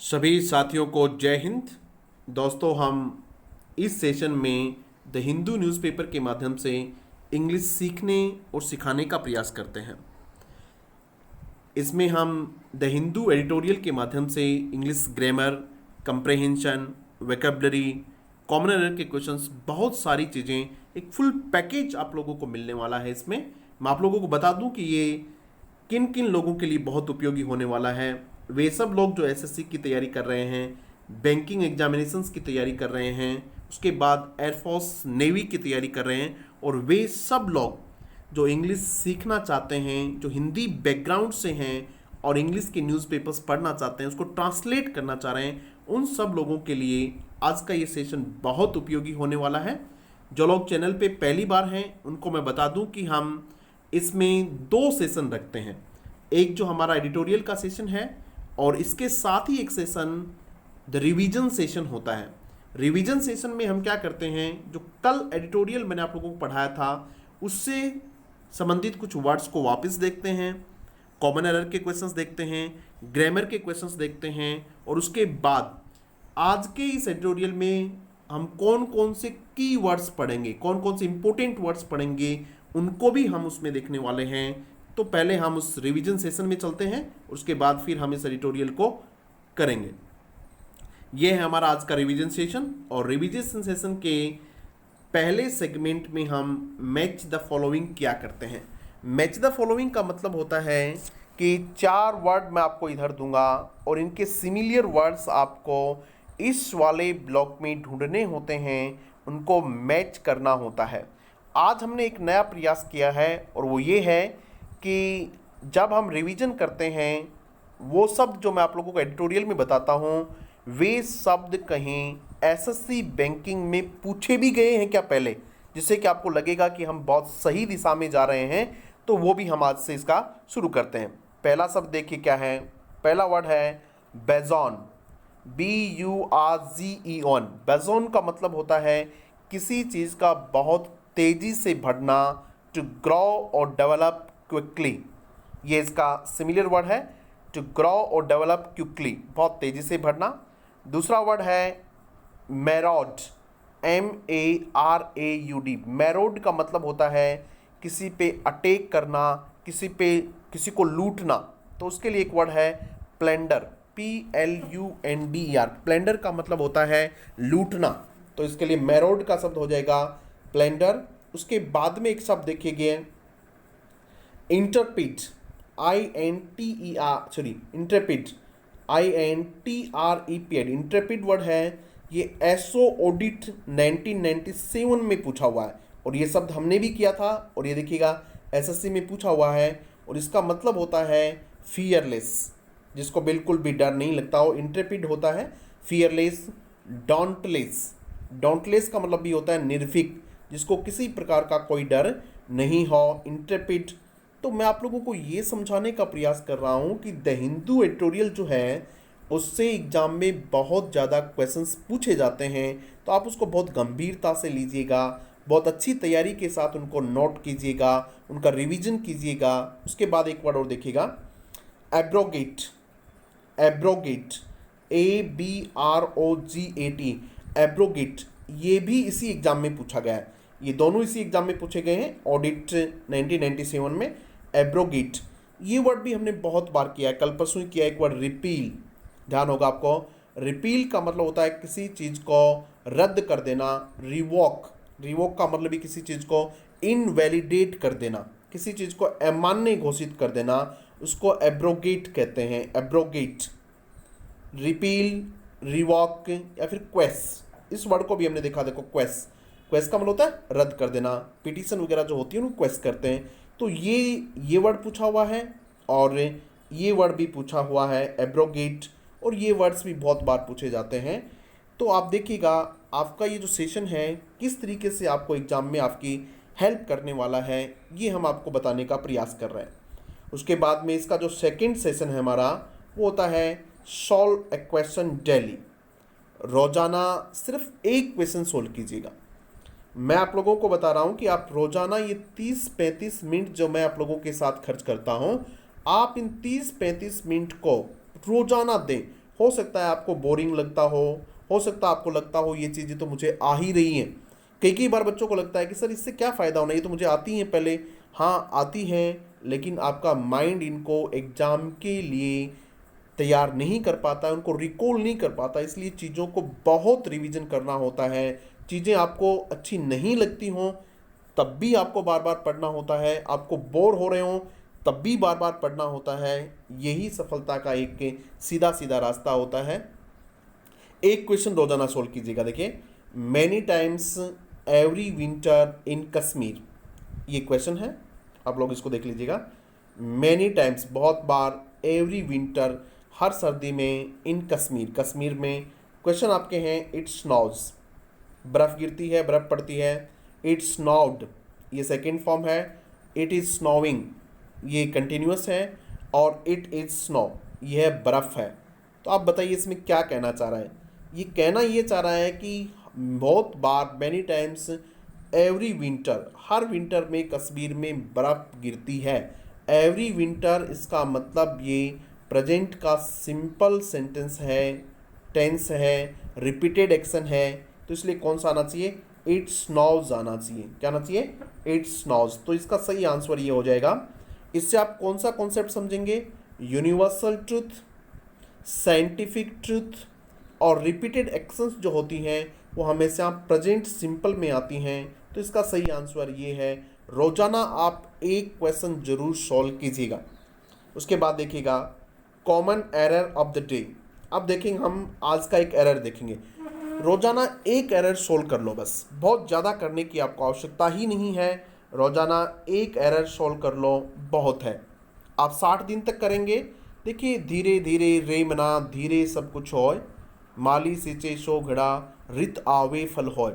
सभी साथियों को जय हिंद। दोस्तों, हम इस सेशन में द हिंदू न्यूज़पेपर के माध्यम से इंग्लिश सीखने और सिखाने का प्रयास करते हैं। इसमें हम द हिंदू एडिटोरियल के माध्यम से English grammar, comprehension, vocabulary, common error के क्वेश्चंस, बहुत सारी चीज़ें, एक फुल पैकेज आप लोगों को मिलने वाला है। इसमें मैं आप लोगों को बता दूं कि ये किन किन लोगों के लिए बहुत उपयोगी होने वाला है। वे सब लोग जो एसएससी की तैयारी कर रहे हैं, बैंकिंग एग्जामिनेशंस की तैयारी कर रहे हैं, उसके बाद एयरफोर्स नेवी की तैयारी कर रहे हैं, और वे सब लोग जो इंग्लिश सीखना चाहते हैं, जो हिंदी बैकग्राउंड से हैं और इंग्लिश के न्यूज़पेपर्स पढ़ना चाहते हैं, उसको ट्रांसलेट करना चाह रहे हैं, उन सब लोगों के लिए आज का ये सेशन बहुत उपयोगी होने वाला है। जो लोग चैनल पे पहली बार हैं उनको मैं बता दूं कि हम इसमें दो सेशन रखते हैं। एक जो हमारा एडिटोरियल का सेशन है और इसके साथ ही एक सेशन द रिवीजन सेशन होता है। रिवीजन सेशन में हम क्या करते हैं, जो कल एडिटोरियल मैंने आप लोगों को पढ़ाया था उससे संबंधित कुछ वर्ड्स को वापस देखते हैं, कॉमन एरर के क्वेश्चंस देखते हैं, ग्रामर के क्वेश्चंस देखते हैं, और उसके बाद आज के इस एडिटोरियल में हम कौन कौन से की वर्ड्स पढ़ेंगे, कौन कौन से इंपॉर्टेंट वर्ड्स पढ़ेंगे, उनको भी हम उसमें देखने वाले हैं। तो पहले हम उस रिवीजन सेशन में चलते हैं, उसके बाद फिर हम इस एडिटोरियल को करेंगे। यह है हमारा आज का रिवीजन सेशन, और रिवीजन सेशन के पहले सेगमेंट में हम मैच द फॉलोइंग क्या करते हैं। मैच द फॉलोइंग का मतलब होता है कि 4 वर्ड मैं आपको इधर दूंगा और इनके सिमिलर वर्ड्स आपको इस वाले ब्लॉक में ढूंढने होते हैं, उनको मैच करना होता है। आज हमने एक नया प्रयास किया है और वो ये है कि जब हम रिवीजन करते हैं, वो शब्द जो मैं आप लोगों को एडिटोरियल में बताता हूँ, वे शब्द कहीं एसएससी बैंकिंग में पूछे भी गए हैं क्या पहले, जिससे कि आपको लगेगा कि हम बहुत सही दिशा में जा रहे हैं। तो वो भी हम आज से इसका शुरू करते हैं। पहला शब्द देखिए क्या है। पहला वर्ड है बेजॉन, BURGEON। बेजॉन का मतलब होता है किसी चीज़ का बहुत तेज़ी से बढ़ना, टू ग्रो और डेवलप क्विकली। ये इसका सिमिलर वर्ड है, टू ग्रो और डेवलप क्विकली, बहुत तेज़ी से बढ़ना। दूसरा वर्ड है मैरोड, MARAUD। मैरोड का मतलब होता है किसी पे अटैक करना, किसी को लूटना। तो उसके लिए एक वर्ड है प्लेंडर, PLUNDER। प्लेंडर का मतलब होता है लूटना, तो इसके लिए मैरोड का शब्द हो जाएगा प्लेंडर। उसके बाद में एक शब्द देखिए इंटरप्रीट, INTREPID। इंटरप्रीट वर्ड है, ये एसओ ऑडिट 1997 में पूछा हुआ है, और ये शब्द हमने भी किया था, और ये देखिएगा एसएससी में पूछा हुआ है। और इसका मतलब होता है फियरलेस, जिसको बिल्कुल भी डर नहीं लगता हो, इंटरप्रीट होता है फियरलेस। डॉन्टलेस का मतलब भी होता है निर्भीक, जिसको किसी प्रकार का कोई डर नहीं हो, इंटरप्रीट। तो मैं आप लोगों को ये समझाने का प्रयास कर रहा हूँ कि द हिंदू एडिटोरियल जो है उससे एग्जाम में बहुत ज़्यादा क्वेश्चंस पूछे जाते हैं, तो आप उसको बहुत गंभीरता से लीजिएगा, बहुत अच्छी तैयारी के साथ उनको नोट कीजिएगा, उनका रिवीजन कीजिएगा। उसके बाद एक वर्ड और देखिएगा एब्रोगेट, ABROGAT, एब्रोगेट। ये भी इसी एग्जाम में पूछा गया है, ये दोनों इसी एग्जाम में पूछे गए हैं, ऑडिट 1997 में। एब्रोगेट ये वर्ड भी हमने बहुत बार किया है, कल परसों ही किया एक वर्ड रिपील, ध्यान होगा आपको। रिपील का मतलब होता है किसी चीज़ को रद्द कर देना। रिवोक का मतलब भी किसी चीज़ को इनवैलिडेट कर देना, किसी चीज़ को अमान्य घोषित कर देना, उसको एब्रोगेट कहते हैं। एब्रोगेट, रिपील, रिवॉक या फिर क्वेस। इस वर्ड को भी हमने देखा, देखो क्वेस का मतलब होता है रद्द कर देना, पिटीशन वगैरह जो होती है उनको क्वेस करते हैं। तो ये वर्ड पूछा हुआ है, और ये वर्ड भी पूछा हुआ है एब्रोगेट, और ये वर्ड्स भी बहुत बार पूछे जाते हैं। तो आप देखिएगा आपका ये जो सेशन है किस तरीके से आपको एग्जाम में आपकी हेल्प करने वाला है, ये हम आपको बताने का प्रयास कर रहे हैं। उसके बाद में इसका जो सेकंड सेशन है हमारा, वो होता है सॉल्व ए क्वेश्चन डेली। रोजाना सिर्फ एक क्वेश्चन सोल्व कीजिएगा। मैं आप लोगों को बता रहा हूं कि आप रोजाना ये 30-35 मिनट जो मैं आप लोगों के साथ खर्च करता हूं, आप इन 30-35 मिनट को रोजाना दें। हो सकता है आपको बोरिंग लगता हो सकता है आपको लगता हो ये चीज़ें तो मुझे आ ही रही हैं। कई कई बार बच्चों को लगता है कि सर इससे क्या फ़ायदा होना, ये तो मुझे आती हैं पहले। हाँ आती हैं, लेकिन आपका माइंड इनको एग्ज़ाम के लिए तैयार नहीं कर पाता है, उनको रिकॉल नहीं कर पाता, इसलिए चीज़ों को बहुत रिवीजन करना होता है। चीज़ें आपको अच्छी नहीं लगती हों तब भी आपको बार बार पढ़ना होता है, आपको बोर हो रहे हों तब भी बार बार पढ़ना होता है। यही सफलता का एक सीधा सीधा रास्ता होता है। एक क्वेश्चन रोजाना सोल्व कीजिएगा। देखिए, मैनी टाइम्स एवरी विंटर इन कश्मीर, ये क्वेश्चन है, आप लोग इसको देख लीजिएगा। मैनी टाइम्स बहुत बार, एवरी विंटर हर सर्दी में, इन कश्मीर कश्मीर में। क्वेश्चन आपके हैं इट स्नोज, बर्फ़ गिरती है, बर्फ़ पड़ती है। इट स्नोड, ये सेकेंड फॉर्म है। इट इज़ स्नोविंग, ये कंटिन्यूस है। और इट इज़ स्नो, ये है बर्फ़ है। तो आप बताइए इसमें क्या कहना चाह रहा है। ये कहना ये चाह रहा है कि बहुत बार, मैनी टाइम्स एवरी विंटर, हर विंटर में कश्मीर में बर्फ़ गिरती है। एवरी विंटर इसका मतलब ये प्रेजेंट का सिंपल सेंटेंस है, टेंस है, रिपीटेड एक्शन है। तो इसलिए कौन सा आना चाहिए, इट स्नोज आना चाहिए। क्या आना चाहिए, इट स्नोज। तो इसका सही आंसर ये हो जाएगा। इससे आप कौन सा कॉन्सेप्ट समझेंगे, यूनिवर्सल ट्रूथ, साइंटिफिक ट्रूथ और रिपीटेड एक्शंस जो होती हैं वो हमेशा प्रेजेंट सिंपल में आती हैं। तो इसका सही आंसर ये है। रोजाना आप एक क्वेश्चन जरूर सॉल्व कीजिएगा। उसके बाद देखिएगा common error of the day. अब देखेंगे हम आज का एक एरर देखेंगे। रोजाना एक एरर सोल्व कर लो, बस बहुत ज़्यादा करने की आपको आवश्यकता ही नहीं है। रोजाना एक एरर सोल्व कर लो, बहुत है। आप 60 दिन तक करेंगे। देखिए, धीरे धीरे रे मना धीरे सब कुछ होय, माली सींचे सो घड़ा रित आवे फल होय।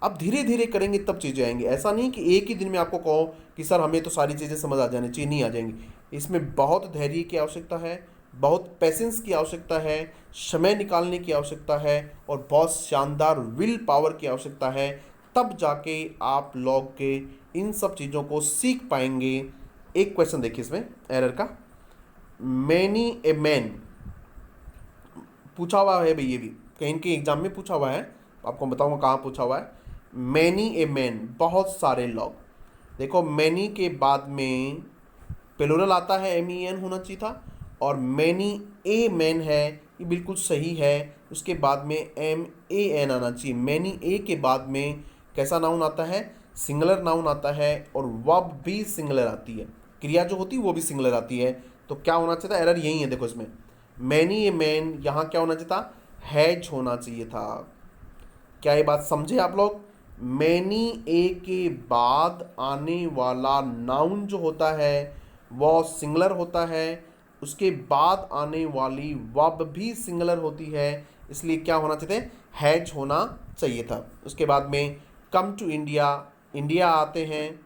आप धीरे धीरे करेंगे तब चीज़ें आएंगी। ऐसा नहीं कि एक ही दिन में आपको कहो कि सर हमें तो सारी चीज़ें समझ आ जानी चाहिए, नहीं आ जाएंगी। इसमें बहुत धैर्य की आवश्यकता है, बहुत पेशेंस की आवश्यकता है, समय निकालने की आवश्यकता है और बहुत शानदार विल पावर की आवश्यकता है। तब जाके आप लोग के इन सब चीज़ों को सीख पाएंगे। एक क्वेश्चन देखिए इसमें एरर का, मैनी ए मैन पूछा हुआ है भाई, ये भी कहीं के एग्जाम में पूछा हुआ है, आपको बताऊंगा कहाँ पूछा हुआ है। मैनी ए मैन, बहुत सारे लोग। देखो, मैनी के बाद में प्लूरल आता है, MEN होना चाहिए था, और मैनी ए मैन है, ये बिल्कुल सही है। उसके बाद में MAN आना चाहिए। मैनी ए के बाद में कैसा नाउन आता है, सिंगुलर नाउन आता है, और वर्ब भी सिंगुलर आती है, क्रिया जो होती है वो भी सिंगुलर आती है। तो क्या होना चाहिए था, एरर यही है। देखो इसमें मैनी ए मैन, यहाँ क्या होना चाहिए था, हैज होना चाहिए था। क्या ये बात समझे आप लोग। मैनी ए के बाद आने वाला नाउन जो होता है वो सिंगुलर होता है, उसके बाद आने वाली वर्ब भी सिंगुलर होती है, इसलिए क्या होना चाहिए, हैज होना चाहिए था। उसके बाद में कम टू इंडिया, इंडिया आते हैं।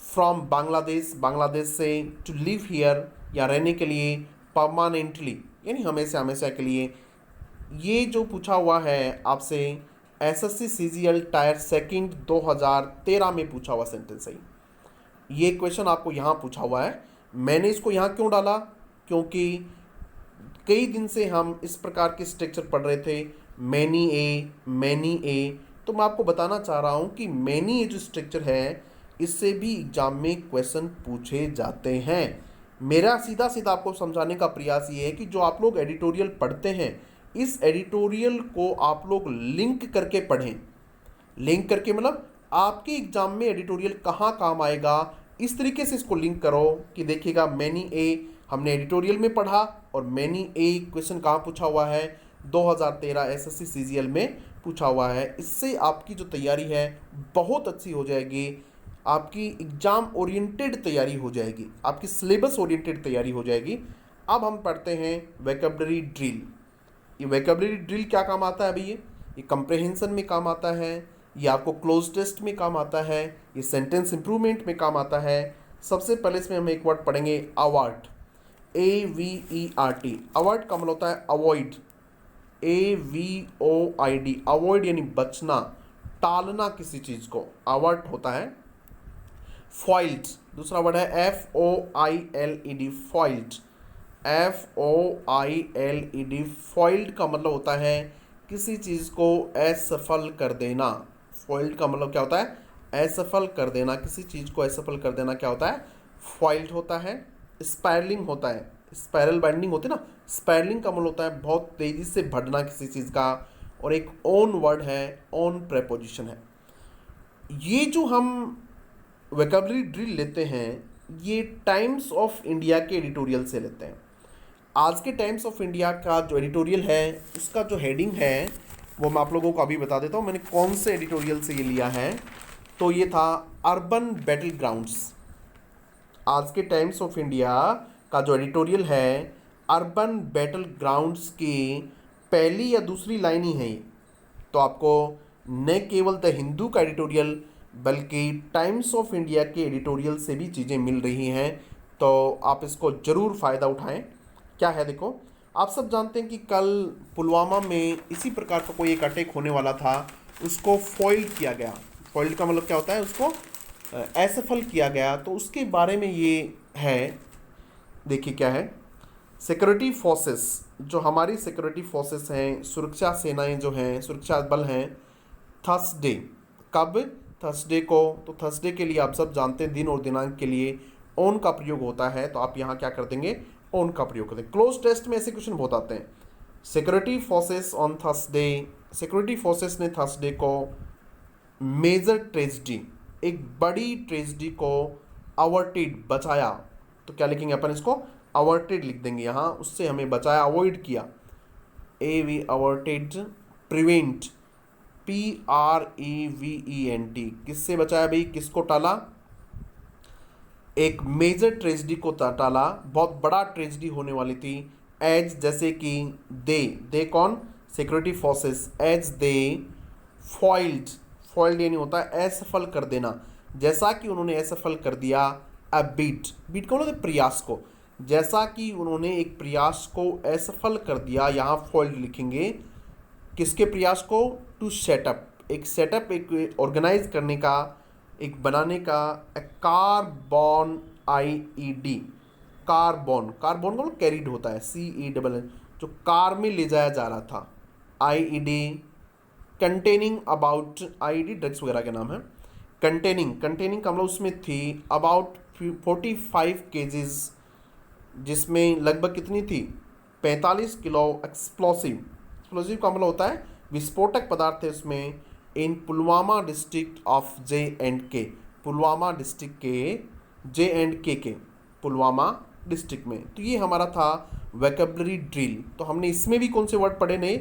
फ्रॉम बांग्लादेश, बांग्लादेश से। टू लिव हियर, या रहने के लिए। परमानेंटली, यानी हमेशा हमेशा के लिए। ये जो पूछा हुआ है आपसे SSC CGL टायर सेकंड 2013 में पूछा हुआ सेंटेंस है। ये क्वेश्चन आपको यहाँ पूछा हुआ है। मैंने इसको यहाँ क्यों डाला, क्योंकि कई दिन से हम इस प्रकार के स्ट्रक्चर पढ़ रहे थे, मैनी ए। तो मैं आपको बताना चाह रहा हूँ कि मैनी ए जो स्ट्रक्चर है इससे भी एग्जाम में क्वेश्चन पूछे जाते हैं। मेरा सीधा सीधा आपको समझाने का प्रयास ये है कि जो आप लोग एडिटोरियल पढ़ते हैं, इस एडिटोरियल को आप लोग लिंक करके पढ़ें। लिंक करके मतलब आपके एग्जाम में एडिटोरियल कहाँ काम आएगा, इस तरीके से इसको लिंक करो कि देखिएगा मैनी ए हमने एडिटोरियल में पढ़ा और मैनी ए क्वेश्चन कहाँ पूछा हुआ है, 2013 SSC CGL में पूछा हुआ है। इससे आपकी जो तैयारी है बहुत अच्छी हो जाएगी, आपकी एग्जाम ओरिएंटेड तैयारी हो जाएगी, आपकी सिलेबस ओरिएंटेड तैयारी हो जाएगी। अब हम पढ़ते हैं वोकैबुलरी ड्रिल। ये वोकैबुलरी ड्रिल क्या काम आता है अभी, ये कंप्रहेंशन में काम आता है, ये आपको क्लोज टेस्ट में काम आता है, ये सेंटेंस इंप्रूवमेंट में काम आता है। सबसे पहले इसमें हम एक वर्ड पढ़ेंगे, अवॉइड, AVERT। अवॉइड का मतलब होता है अवॉइड, AVOID, अवॉइड यानी बचना, टालना किसी चीज़ को, अवॉइड होता है। फॉइल्ड, दूसरा वर्ड है FOILED, फॉइल्ड, FOILED, फॉइल्ड का मतलब होता है किसी चीज़ को असफल कर देना। फॉइल्ड का मतलब क्या होता है? असफल कर देना। किसी चीज़ को असफल कर देना क्या होता है? फॉइल्ड होता है। स्पायरलिंग होता है, स्पायरल बाइंडिंग होती है ना, स्पायरलिंग का मतलब होता है बहुत तेज़ी से बढ़ना किसी चीज़ का। और एक ओन वर्ड है, ओन प्रेपोजिशन है। ये जो हम वोकैबुलरी ड्रिल लेते हैं, ये टाइम्स ऑफ इंडिया के एडिटोरियल से लेते हैं। आज के टाइम्स ऑफ इंडिया का जो एडिटोरियल है, उसका जो हेडिंग है वो मैं आप लोगों को अभी बता देता हूँ मैंने कौन से एडिटोरियल से ये लिया है। तो ये था अर्बन बैटल ग्राउंड्स। आज के टाइम्स ऑफ इंडिया का जो एडिटोरियल है, अर्बन बैटल ग्राउंड्स की पहली या दूसरी लाइन ही है ये। तो आपको न केवल द हिंदू का एडिटोरियल बल्कि टाइम्स ऑफ इंडिया के एडिटोरियल से भी चीज़ें मिल रही हैं। तो आप इसको ज़रूर फ़ायदा उठाएं। क्या है देखो, आप सब जानते हैं कि कल पुलवामा में इसी प्रकार का कोई एक अटैक होने वाला था, उसको फॉइल्ड किया गया। फॉइल्ड का मतलब क्या होता है? उसको असफल किया गया। तो उसके बारे में ये है, देखिए क्या है। सिक्योरिटी फोर्सेस, जो हमारी सिक्योरिटी फोर्सेस हैं, सुरक्षा सेनाएं जो हैं, सुरक्षा बल हैं, थर्सडे, कब? थर्सडे को। तो थर्सडे के लिए आप सब जानते हैं दिन और दिनांक के लिए ऑन का प्रयोग होता है। तो आप यहाँ क्या कर देंगे? ऑन का प्रयोग कर देंगे। क्लोज टेस्ट में ऐसे क्वेश्चन बहुत आते हैं। Security forces on Thursday, security forces ने थर्सडे को मेजर ट्रेजिडी, एक बड़ी ट्रेजिडी को अवर्टेड, बचाया। तो क्या लिखेंगे अपन इसको? अवर्टेड लिख देंगे यहाँ, उससे हमें बचाया, अवॉइड किया। वी अवर्टेड, प्रिवेंट, PREVENT, किससे बचाया भाई? किसको टाला? एक मेजर ट्रेजिडी को टाला, बहुत बड़ा ट्रेजिडी होने वाली थी। एज, जैसे कि दे कौन? Security forces. As they foiled, foiled यानी होता है असफल कर देना, जैसा कि उन्होंने असफल कर दिया। अ बीट, बीट का मतलब प्रयास को, जैसा कि उन्होंने एक प्रयास को असफल कर दिया। यहाँ फॉइल्ड लिखेंगे। किसके प्रयास को? टू सेटअप, एक सेटअप, एक ऑर्गेनाइज करने का, एक बनाने का। कार्बन IED, कार्बन, कार्बन का मतलब कैरिड होता है, CE, जो कार में ले जाया जा रहा था। IED containing about, IED drugs वगैरह का नाम है। कंटेनिंग, कंटेनिंग का मतलब उसमें थी अबाउट 45 kgs, जिसमें लगभग कितनी थी? 45 किलो एक्सप्लोसिव। एक्सप्लोसिव का मतलब होता है विस्फोटक पदार्थ है उसमें। In Pulwama district of J&K, Pulwama district के, J&K के पुलवामा डिस्ट्रिक्ट में। तो ये हमारा था वोकैबुलरी ड्रिल। तो हमने इसमें भी कौन से वर्ड पढ़े? नहीं,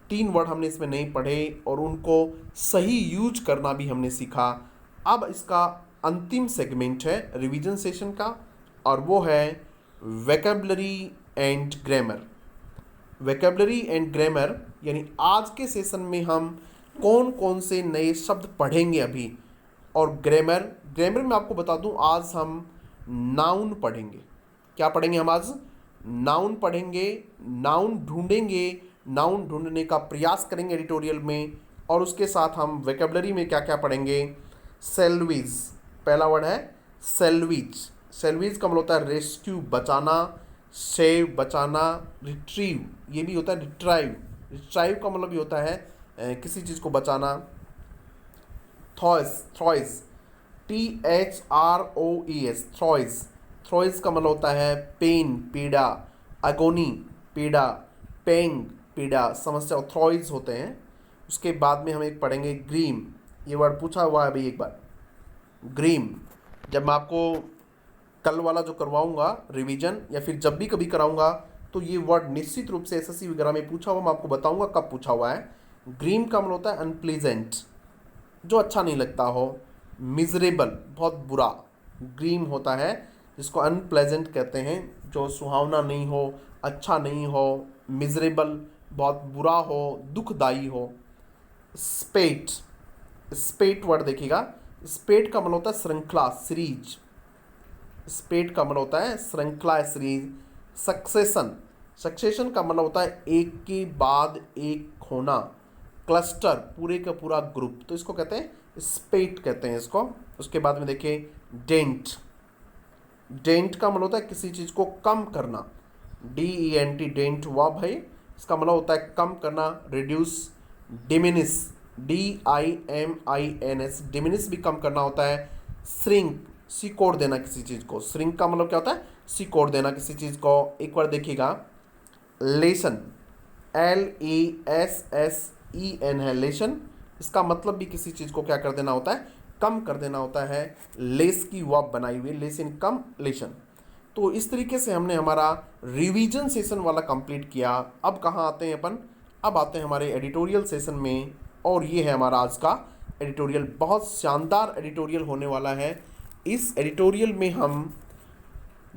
3 वर्ड हमने इसमें नहीं पढ़े, और उनको सही यूज करना भी हमने सीखा। अब इसका अंतिम सेगमेंट है रिवीजन सेशन का, और वो है vocabulary and grammar. Vocabulary and grammar यानी आज के सेशन में हम कौन कौन से नए शब्द पढ़ेंगे अभी। और ग्रामर, ग्रामर में आपको बता दूं आज हम नाउन पढ़ेंगे। क्या पढ़ेंगे हम आज? नाउन पढ़ेंगे। नाउन ढूंढेंगे, नाउन ढूंढने का प्रयास करेंगे एडिटोरियल में। और उसके साथ हम वोकैबुलरी में क्या क्या पढ़ेंगे? सेल्विज, पहला वर्ड है सेल्विज। सेल्विज का मतलब होता है रेस्क्यू, बचाना। सेव, बचाना। रिट्रीव, ये भी होता है रिट्राइव। रिट्राइव का मतलब भी होता है किसी चीज़ को बचाना। थ्रॉइस, थ्रॉइस, THROES, थ्रॉइस। थ्रॉइस का मतलब होता है पेन, पीड़ा। अगोनी, पीड़ा। पेंग, पीड़ा, समस्या, थ्रॉइस होते हैं। उसके बाद में हम एक पढ़ेंगे ग्रीम। ये वर्ड पूछा हुआ है अभी एक बार, ग्रीम। जब मैं आपको कल वाला जो करवाऊंगा रिवीजन, या फिर जब भी कभी कराऊंगा, तो ये वर्ड निश्चित रूप से SSC वगैरह में पूछा हुआ, मैं आपको बताऊंगा कब पूछा हुआ है। ग्रीम का मतलब होता है अनप्लीजेंट, जो अच्छा नहीं लगता हो। मिजरेबल, बहुत बुरा, ग्रीम होता है, जिसको अनप्लेजेंट कहते हैं, जो सुहावना नहीं हो, अच्छा नहीं हो। मिजरेबल, बहुत बुरा हो, दुखदाई हो। स्पेट, स्पेट वर्ड देखिएगा। स्पेट का मतलब होता है श्रृंखला, सीरीज। स्पेट का मतलब होता है श्रृंखला, सीरीज। सक्सेशन, सक्सेशन का मतलब होता है एक के बाद एक होना। क्लस्टर, पूरे का पूरा ग्रुप, तो इसको कहते हैं स्पेट कहते हैं इसको। उसके बाद में देखिए डेंट। डेंट का मतलब होता है किसी चीज़ को कम करना। DENT, डेंट वर्ब है, इसका मतलब होता है कम करना, रिड्यूस। डिमिनिश, DIMINS, डिमिनिश भी कम करना होता है। श्रिंक, सिकोड़ देना किसी चीज़ को, श्रिंक का मतलब क्या होता है, सिकोड़ देना किसी चीज़ को। एक बार देखिएगा, लेसन, LESSEN है लेसन, इसका मतलब भी किसी चीज़ को क्या कर देना होता है, कम कर देना होता है। लेस की वर्ब बनाई हुई, लेसन कम, लेसन। तो इस तरीके से हमने हमारा रिवीजन सेशन वाला कंप्लीट किया। अब कहाँ आते हैं अपन, अब आते हैं हमारे एडिटोरियल सेशन में, और ये है हमारा आज का एडिटोरियल। बहुत शानदार एडिटोरियल होने वाला है। इस एडिटोरियल में हम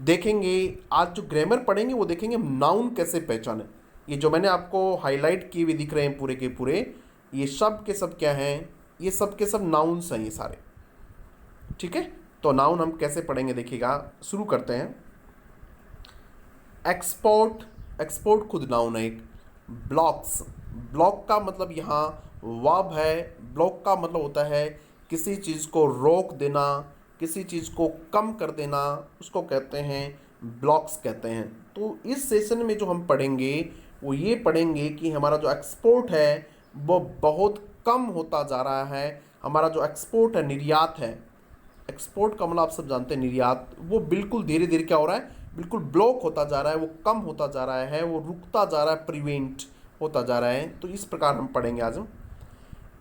देखेंगे, आज जो ग्रामर पढ़ेंगे वो देखेंगे नाउन कैसे पहचाने। ये जो मैंने आपको हाईलाइट किए हुए दिख रहे हैं पूरे के पूरे, ये सब के सब क्या हैं, ये सब के सब नाउन्स हैं ये सारे, ठीक है। तो नाउन हम कैसे पढ़ेंगे देखिएगा, शुरू करते हैं। एक्सपोर्ट, एक्सपोर्ट खुद नाउन है एक। ब्लॉक्स, ब्लॉक का मतलब यहाँ वर्ब है। ब्लॉक का मतलब होता है किसी चीज़ को रोक देना, किसी चीज़ को कम कर देना, उसको कहते हैं ब्लॉक्स कहते हैं। तो इस सेशन में जो हम पढ़ेंगे वो ये पढ़ेंगे कि हमारा जो एक्सपोर्ट है वो बहुत कम होता जा रहा है। हमारा जो एक्सपोर्ट है, निर्यात है, एक्सपोर्ट का मतलब आप सब जानते हैं निर्यात, वो बिल्कुल धीरे धीरे क्या हो रहा है, बिल्कुल ब्लॉक होता जा रहा है, वो कम होता जा रहा है, वो रुकता जा रहा है, प्रिवेंट होता जा रहा है। तो इस प्रकार हम पढ़ेंगे आज हम।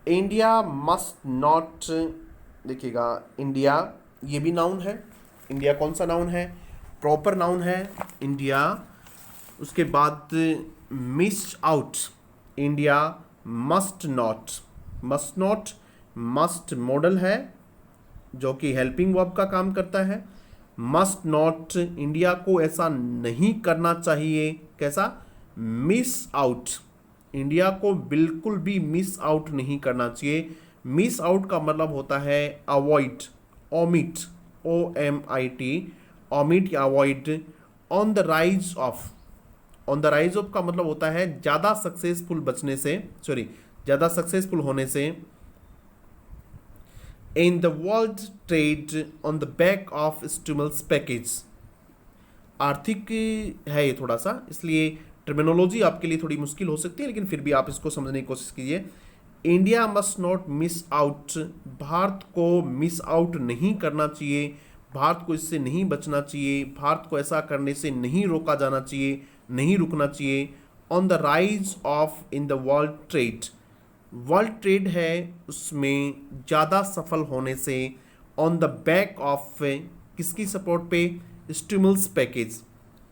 इंडिया मस्ट नॉट, देखिएगा इंडिया ये भी नाउन है। इंडिया कौन सा नाउन है, प्रॉपर नाउन है इंडिया। उसके बाद miss out, India must not, must not, must model है जो कि हेल्पिंग वर्ब का काम करता है। मस्ट नॉट, इंडिया को ऐसा नहीं करना चाहिए, कैसा, मिस आउट, इंडिया को बिल्कुल भी मिस आउट नहीं करना चाहिए। मिस आउट का मतलब होता है अवॉइड, ओमिट, OMIT, ओमिट या avoid. On the rise of, on the rise of का मतलब होता है ज़्यादा सक्सेसफुल बचने से, सॉरी ज़्यादा सक्सेसफुल होने से। In the world trade on the back of stimulus package, आर्थिक है ये थोड़ा सा, इसलिए टर्मिनोलॉजी आपके लिए थोड़ी मुश्किल हो सकती है, लेकिन फिर भी आप इसको समझने की कोशिश कीजिए। India must not miss out, Bharat को मिस आउट नहीं करना चाहिए, भारत को इससे नहीं बचना चाहिए, भारत को ऐसा करने से नहीं रोका जाना चाहिए, नहीं रुकना चाहिए। On the rise of in the world trade, world trade है उसमें ज़्यादा सफल होने से। ऑन द बैक ऑफ, किसकी सपोर्ट पे, स्टिमुलस पैकेज,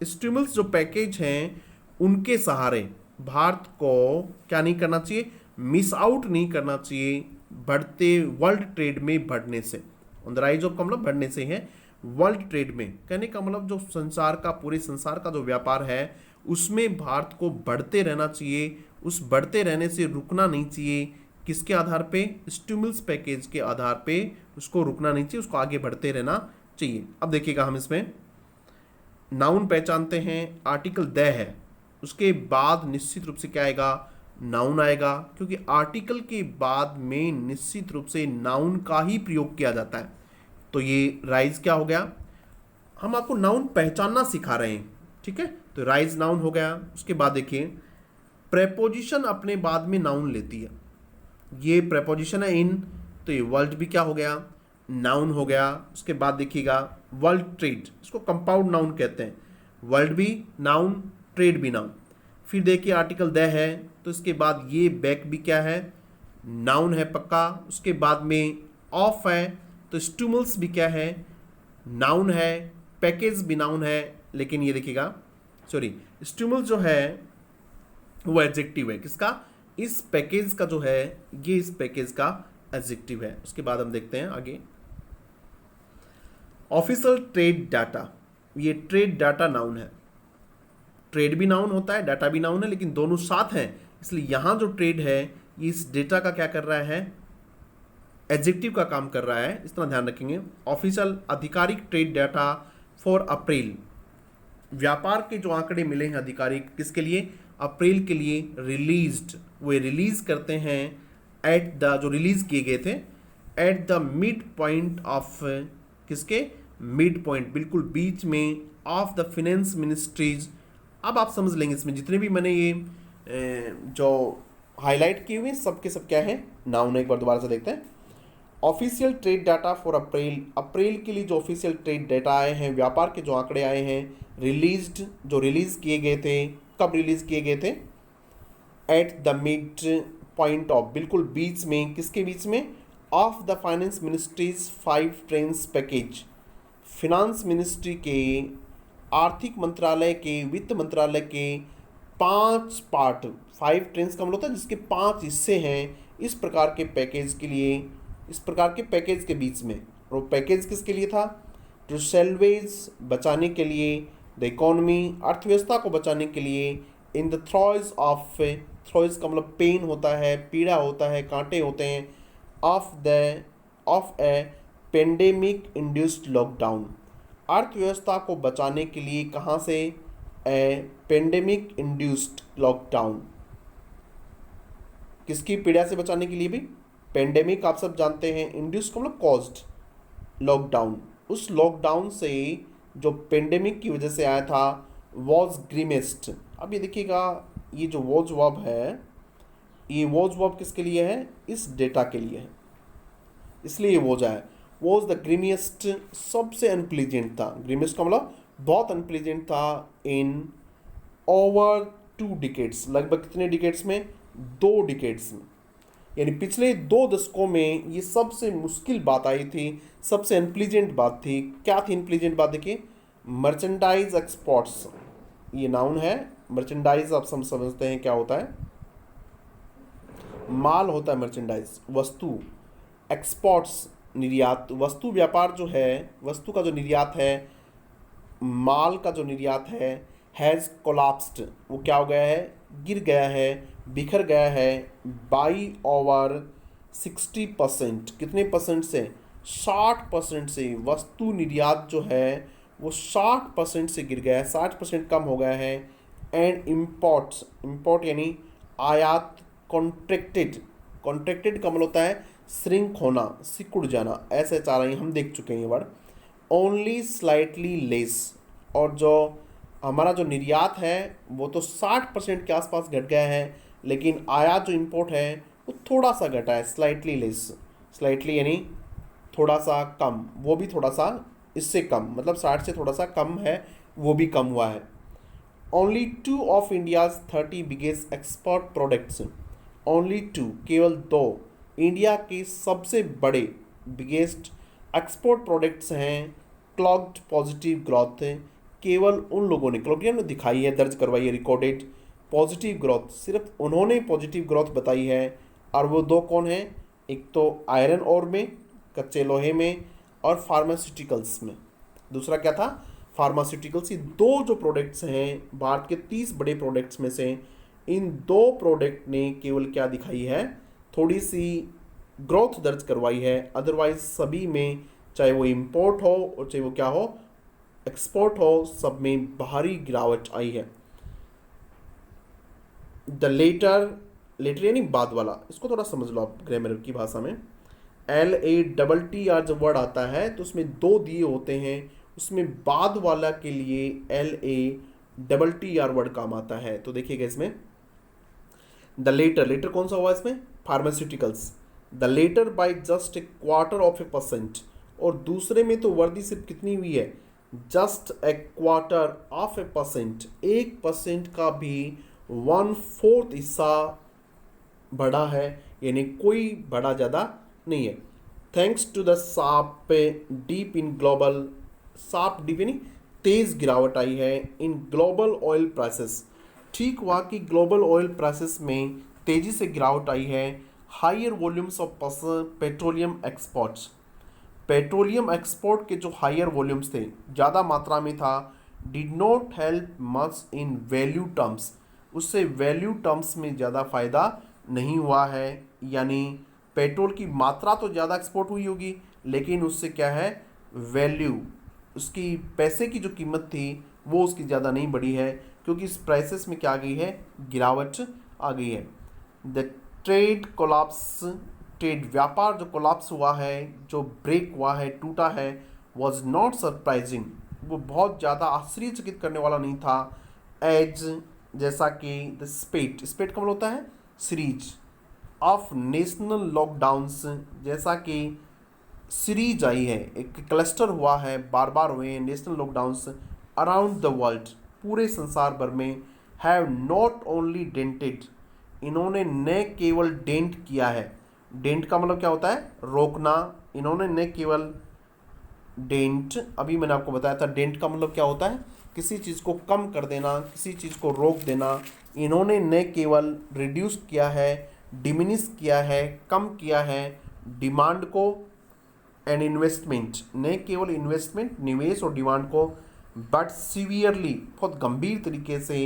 स्टिमुलस जो पैकेज हैं उनके सहारे भारत को क्या नहीं करना चाहिए, मिस आउट नहीं करना चाहिए बढ़ते वर्ल्ड ट्रेड में बढ़ने से। ऑन द राइज ऑफ का मतलब बढ़ने से है, वर्ल्ड ट्रेड में कहने का मतलब जो संसार का, पूरे संसार का जो व्यापार है उसमें भारत को बढ़ते रहना चाहिए, उस बढ़ते रहने से रुकना नहीं चाहिए। किसके आधार पे, स्टिमुलस पैकेज के आधार पे उसको रुकना नहीं चाहिए, उसको आगे बढ़ते रहना चाहिए। अब देखिएगा हम इसमें नाउन पहचानते हैं। आर्टिकल द है, उसके बाद निश्चित रूप से क्या आएगा, नाउन आएगा, क्योंकि आर्टिकल के बाद में निश्चित रूप से नाउन का ही प्रयोग किया जाता है। तो ये राइज क्या हो गया, हम आपको नाउन पहचानना सिखा रहे हैं, ठीक है। तो राइज नाउन हो गया। उसके बाद देखिए प्रेपोजिशन अपने बाद में नाउन लेती है, ये प्रेपोजिशन है इन, तो ये वर्ल्ड भी क्या हो गया, नाउन हो गया। उसके बाद देखिएगा वर्ल्ड ट्रेड, इसको कंपाउंड नाउन कहते हैं, वर्ल्ड भी नाउन, ट्रेड भी नाउन। फिर देखिए आर्टिकल द है, तो इसके बाद ये बैक भी क्या है, नाउन है पक्का। उसके बाद में ऑफ है, तो स्टिमुलस भी क्या है, नाउन है, पैकेज भी नाउन है, लेकिन ये देखिएगा, सॉरी स्टिमुलस जो है वो एडजेक्टिव है, किसका, इस पैकेज का जो है, ये इस पैकेज का एडजेक्टिव है। उसके बाद हम देखते हैं आगे, ऑफिशियल ट्रेड डाटा, ये ट्रेड डाटा नाउन है, ट्रेड भी नाउन होता है, डाटा भी नाउन है, लेकिन दोनों साथ हैं, इसलिए यहाँ जो ट्रेड है ये इस डेटा का क्या कर रहा है, एडजेक्टिव का काम कर रहा है, इस तरह ध्यान रखेंगे। ऑफिशियल आधिकारिक ट्रेड डाटा फॉर अप्रैल, व्यापार के जो आंकड़े मिले हैं आधिकारिक, किसके लिए, अप्रैल के लिए रिलीज्ड, वो रिलीज करते हैं एट द, जो रिलीज किए गए थे at the mid point of, किसके, मिड पॉइंट, बिल्कुल बीच में, ऑफ द फिनेंस मिनिस्ट्रीज अब आप समझ लेंगे इसमें जितने भी मैंने ये जो हाईलाइट किए हुए सब के सब क्या है नाउन है। एक बार दोबारा से देखते हैं। Official trade data for April, अप्रैल के लिए जो ऑफिशियल ट्रेड डाटा आए हैं, व्यापार के जो आंकड़े आए हैं, रिलीज्ड जो रिलीज किए गए थे, कब रिलीज किए गए थे? At the mid point of, बिल्कुल बीच में, किसके बीच में? Of the finance ministries 5 trains package, finance ministry के, आर्थिक मंत्रालय के, वित्त मंत्रालय के 5 पार्ट, 5 ट्रेन्स का मतलब होता है जिसके 5 हिस्से हैं, इस प्रकार के पैकेज के लिए, इस प्रकार के पैकेज के बीच में। और वो पैकेज किसके लिए था? टू सेल्वेज, बचाने के लिए, द इकोनॉमी, अर्थव्यवस्था को बचाने के लिए, इन द थ्रॉज ऑफ, थ्रॉज का मतलब पेन होता है, पीड़ा होता है, कांटे होते हैं, of A pandemic induced lockdown, अर्थव्यवस्था को बचाने के लिए, कहाँ से? ए पेंडेमिक इंड्यूस्ड लॉकडाउन, किसकी पीड़ा से बचाने के लिए भी? पेंडेमिक आप सब जानते हैं, इंड्यूस्ड का मतलब कॉज्ड, लॉकडाउन, उस लॉकडाउन से जो पेंडेमिक की वजह से आया था, वॉज ग्रीमेस्ट। अब ये देखिएगा, ये जो वॉज वर्ब है, ये वॉज वर्ब किसके लिए है? इस डेटा के लिए है, इसलिए ये वॉज आया। वॉज द ग्रीमियस्ट, सबसे अनप्लीजेंट था, ग्रीमियस्ट का मतलब बहुत अनप्लीजेंट था, इन ओवर 2 डिकेड्स, लगभग कितने डिकेड्स में? 2 डिकेड्स में, यानी पिछले 2 दशकों में ये सबसे मुश्किल बात आई थी, सबसे अनप्लीजेंट बात थी। क्या थी अनप्लीजेंट बात? देखिए, मर्चेंडाइज एक्सपोर्ट्स, ये नाउन है, मर्चेंडाइज आप सब समझते हैं क्या होता है? माल होता है मर्चेंडाइज, वस्तु, एक्सपोर्ट्स निर्यात, वस्तु व्यापार जो है, वस्तु का जो निर्यात है, माल का जो निर्यात है, हैज़ कोलाप्स्ड, वो क्या हो गया है? गिर गया है, बिखर गया है, बाई ओवर 60%, कितने परसेंट से? 60% से, वस्तु निर्यात जो है वो 60% से गिर गया है, 60% कम हो गया है। एंड इम्पोर्ट्स, इम्पोर्ट यानी आयात, कॉन्ट्रैक्टेड, कॉन्ट्रैक्टेड का मतलब होता है श्रिंक होना, सिकुड़ जाना, ऐसे चाह रही हम देख चुके हैं ये वर्ड। ओनली स्लाइटली लेस, और जो हमारा जो निर्यात है वो तो 60% के आसपास घट गया है, लेकिन आयात जो इंपोर्ट है वो थोड़ा सा घटा है, स्लाइटली लेस, स्लाइटली यानी थोड़ा सा कम, वो भी थोड़ा सा इससे कम, मतलब 60 से थोड़ा सा कम है, वो भी कम हुआ है। Only 2 of India's 30 biggest export products, only 2, केवल 2 इंडिया के सबसे बड़े बिगेस्ट एक्सपोर्ट प्रोडक्ट्स हैं, क्लॉक्ड पॉजिटिव ग्रोथ है, केवल उन लोगों ने, क्लॉक्ड ने दिखाई है, दर्ज करवाई है, रिकॉर्डेड पॉजिटिव ग्रोथ, सिर्फ उन्होंने पॉजिटिव ग्रोथ बताई है। और वो 2 कौन हैं? एक तो आयरन ओर में, कच्चे लोहे में, और फार्मास्यूटिकल्स में। दूसरा क्या था? फार्मास्यूटिकल्स। ये 2 जो प्रोडक्ट्स हैं भारत के 30 बड़े प्रोडक्ट्स में से, इन 2 प्रोडक्ट ने केवल क्या दिखाई है? थोड़ी सी ग्रोथ दर्ज करवाई है, अदरवाइज सभी में, चाहे वो इंपोर्ट हो और चाहे वो क्या हो, एक्सपोर्ट हो, सब में भारी गिरावट आई है। द लेटर, लेटर यानी बाद वाला, इसको थोड़ा समझ लो आप ग्रामर की भाषा में। LATTR जब वर्ड आता है तो उसमें 2 दिए होते हैं, उसमें बाद वाला के लिए LATTR वर्ड काम आता है। तो देखिएगा इसमें द लेटर, लेटर कौन सा हुआ इसमें? Pharmaceuticals. The latter by just $0.25%, और दूसरे में तो वर्दी सिर्फ कितनी हुई है? जस्ट $0.25%, 1% का भी 1/4 हिस्सा बढ़ा है, यानी कोई बड़ा ज़्यादा नहीं है। Thanks to the sharp dip in global, sharp dip यानी तेज गिरावट आई है, इन ग्लोबल ऑयल प्राइसेस, ठीक हुआ कि ग्लोबल ऑयल प्राइसेस में तेजी से गिरावट आई है। Higher volumes of petroleum exports, petroleum export के जो हायर वॉल्यूम्स थे, ज़्यादा मात्रा में था, did not help much in value terms, उससे वैल्यू टर्म्स में ज़्यादा फ़ायदा नहीं हुआ है। यानी पेट्रोल की मात्रा तो ज़्यादा एक्सपोर्ट हुई होगी, लेकिन उससे क्या है, वैल्यू, उसकी पैसे की जो कीमत थी वो उसकी ज़्यादा नहीं बढ़ी है, क्योंकि इस प्राइसेस में क्या आ गई है, गिरावट आ गई है। द ट्रेड कोलाप्स, ट्रेड व्यापार जो कोलाप्स हुआ है, जो ब्रेक हुआ है, टूटा है, वॉज नॉट सरप्राइजिंग, वो बहुत ज़्यादा आश्चर्यचकित करने वाला नहीं था। एज जैसा कि द स्पेट का मतलब होता है सीरीज ऑफ नेशनल लॉकडाउन्स, जैसा कि सीरीज आई है, एक क्लस्टर हुआ है, बार बार हुए हैं national lockdowns around the world, पूरे संसार भर में, हैव नॉट ओनली डेंटेड, इन्होंने न केवल डेंट किया है, डेंट का मतलब क्या होता है रोकना, इन्होंने न केवल डेंट, अभी मैंने आपको बताया था डेंट का मतलब क्या होता है किसी चीज़ को कम कर देना, किसी चीज़ को रोक देना, इन्होंने न केवल रिड्यूस किया है, डिमिनिश किया है, कम किया है डिमांड को एंड इन्वेस्टमेंट, न केवल इन्वेस्टमेंट निवेश और डिमांड को, बट सीवियरली बहुत गंभीर तरीके से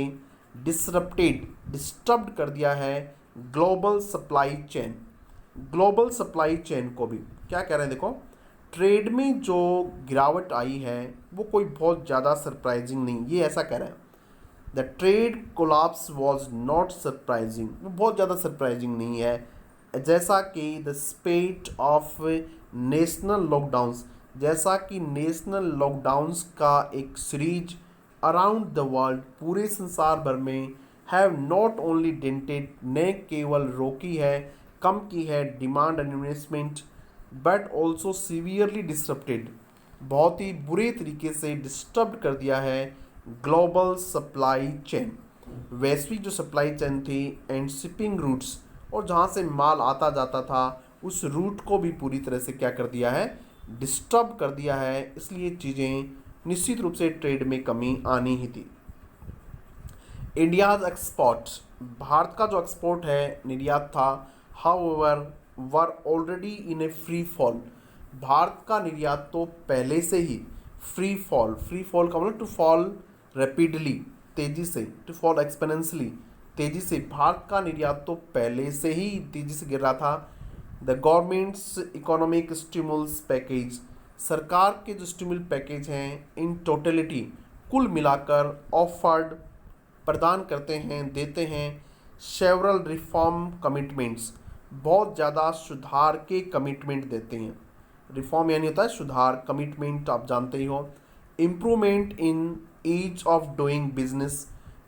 डिस्टर्ब कर दिया है global supply chain, global supply chain को भी। क्या कह रहे हैं देखो, ट्रेड में जो गिरावट आई है वो कोई बहुत ज़्यादा सरप्राइजिंग नहीं, ये ऐसा कह रहे हैं the trade collapse was not surprising, वो बहुत ज़्यादा सरप्राइजिंग नहीं है, जैसा कि द स्पेट ऑफ नेशनल लॉकडाउन्स, जैसा कि नेशनल लॉकडाउन्स का एक सीरीज अराउंड द वर्ल्ड, पूरे संसार भर में, हैव नॉट ओनली डेंटेड, ने केवल रोकी है, कम की है demand and investment, but also severely disturbed, बहुत ही बुरे तरीके से डिस्टर्ब कर दिया है ग्लोबल सप्लाई चेन, वैश्विक जो सप्लाई चेन थी एंड शिपिंग रूट्स, और जहाँ से माल आता जाता था उस रूट को भी पूरी तरह से क्या कर दिया है डिस्टर्ब कर दिया है, इसलिए चीज़ें निश्चित रूप से ट्रेड में कमी आनी ही थी। इंडियाज एक्सपोर्ट, भारत का जो एक्सपोर्ट है निर्यात था, however were already in A free fall, Bharat का निर्यात तो पहले से ही फ्री फॉल का मतलब टू फॉल रैपिडली, तेजी से, टू फॉल एक्सपेनेंशियली, तेजी से, भारत का निर्यात तो पहले से ही तेजी से गिर रहा था। The governments economic stimulus package, सरकार के जो स्टिमुल पैकेज हैं इन टोटलिटी, कुल मिलाकर ऑफर्ड प्रदान करते हैं, देते हैं, सेवरल रिफॉर्म कमिटमेंट्स, बहुत ज़्यादा सुधार के कमिटमेंट देते हैं, रिफॉर्म यानी होता है सुधार, कमिटमेंट आप जानते ही हो, improvement in ease of doing business,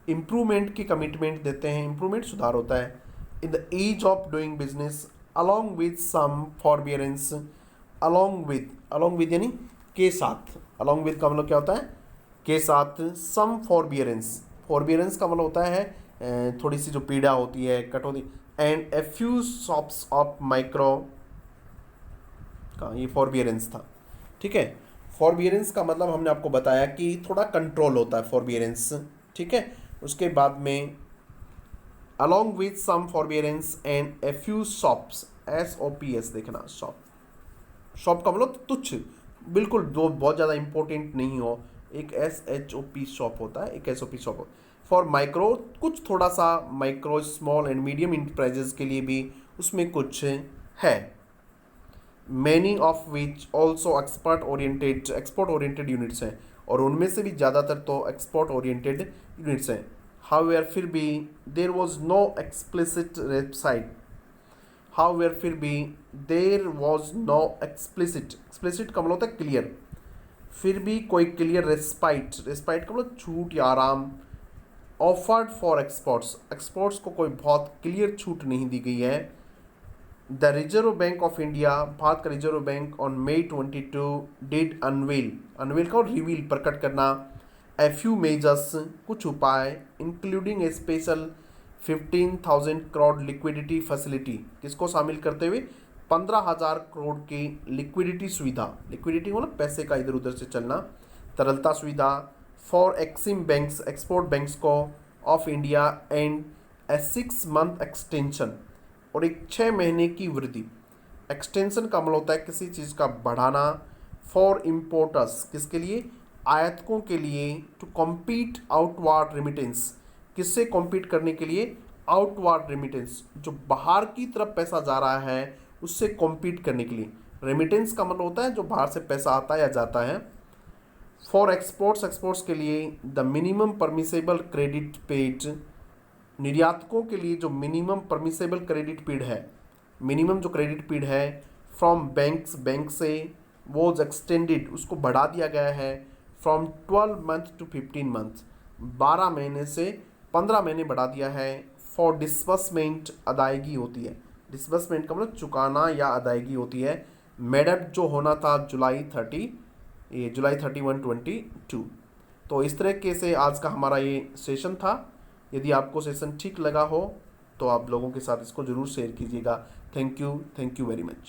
improvement की कमिटमेंट देते हैं, इम्प्रूवमेंट सुधार होता है in the ease of doing business, along with some forbearance, along with यानी के साथ, अलॉन्ग विद का मतलब क्या होता है के साथ, सम फॉरबियरेंस, फॉरबियरेंस का मतलब होता है थोड़ी सी जो पीड़ा होती है, कटौती, and a few shops of micro का ये फॉरबियरेंस था, ठीक है। फॉरबियरेंस का मतलब हमने आपको बताया कि थोड़ा कंट्रोल होता है फॉरबियरेंस, ठीक है। उसके बाद में along with some forbearance and a few shops, SOPS देखना, शॉप का मतलब तुच्छ, बिल्कुल जो बहुत ज़्यादा इंपॉर्टेंट नहीं हो, एक SHOP शॉप होता है, एक SOP शॉप होता है फॉर माइक्रो, कुछ थोड़ा सा micro small and medium enterprises के लिए भी उसमें कुछ है, many of which also export oriented units हैं, और उनमें से भी ज़्यादातर तो एक्सपोर्ट ओरिएंटेड यूनिट्स हैं। हाउएवर फिर भी there was no explicit website, however फिर भी देयर वाज नो एक्सप्लिसिट का मतलब होता है क्लियर, फिर भी कोई क्लियर रेस्पाइट का मतलब छूट या आराम, ऑफर्ड फॉर एक्सपोर्ट्स को कोई बहुत क्लियर छूट नहीं दी गई है। The Reserve Bank of India, भारत का reserve bank on May 22 did unveil का रिवील प्रकट करना, ए फ्यू मेजर्स कुछ उपाय, including a special 15,000 crore liquidity facility, किसको शामिल करते हुए 15,000 करोड़ की लिक्विडिटी सुविधा, लिक्विडिटी मतलब पैसे का इधर उधर से चलना, तरलता सुविधा for EXIM banks, export banks को of India, and a 6 month extension, और एक 6 महीने की वृद्धि। एक्सटेंशन का मतलब होता है किसी चीज़ का बढ़ाना, फॉर इम्पोर्टर्स किसके लिए, आयातकों के लिए, टू कॉम्पीट आउटवार्ड रेमिटेंस, किससे कॉम्पीट करने के लिए, आउटवार्ड रेमिटेंस, जो बाहर की तरफ पैसा जा रहा है उससे कॉम्पीट करने के लिए, रेमिटेंस का मतलब होता है जो बाहर से पैसा आता है या जाता है। फॉर एक्सपोर्ट्स के लिए the minimum permissible credit paid, निर्यातकों के लिए जो मिनिमम परमिसेबल क्रेडिट पीरियड है, मिनिमम जो क्रेडिट पीरियड है फ्रॉम बैंक से वॉज एक्सटेंडेड, उसको बढ़ा दिया गया है फ्रॉम 12 month to 15 month, 12 महीने से 15 महीने बढ़ा दिया है। फॉर डिस्बर्समेंट अदायगी होती है, डिस्बर्समेंट का मतलब चुकाना या अदायगी होती है। मेडअप जो होना था जुलाई 31/22। तो इस तरीके से आज का हमारा ये सेशन था। यदि आपको सेशन ठीक लगा हो तो आप लोगों के साथ इसको ज़रूर शेयर कीजिएगा। Thank you very much.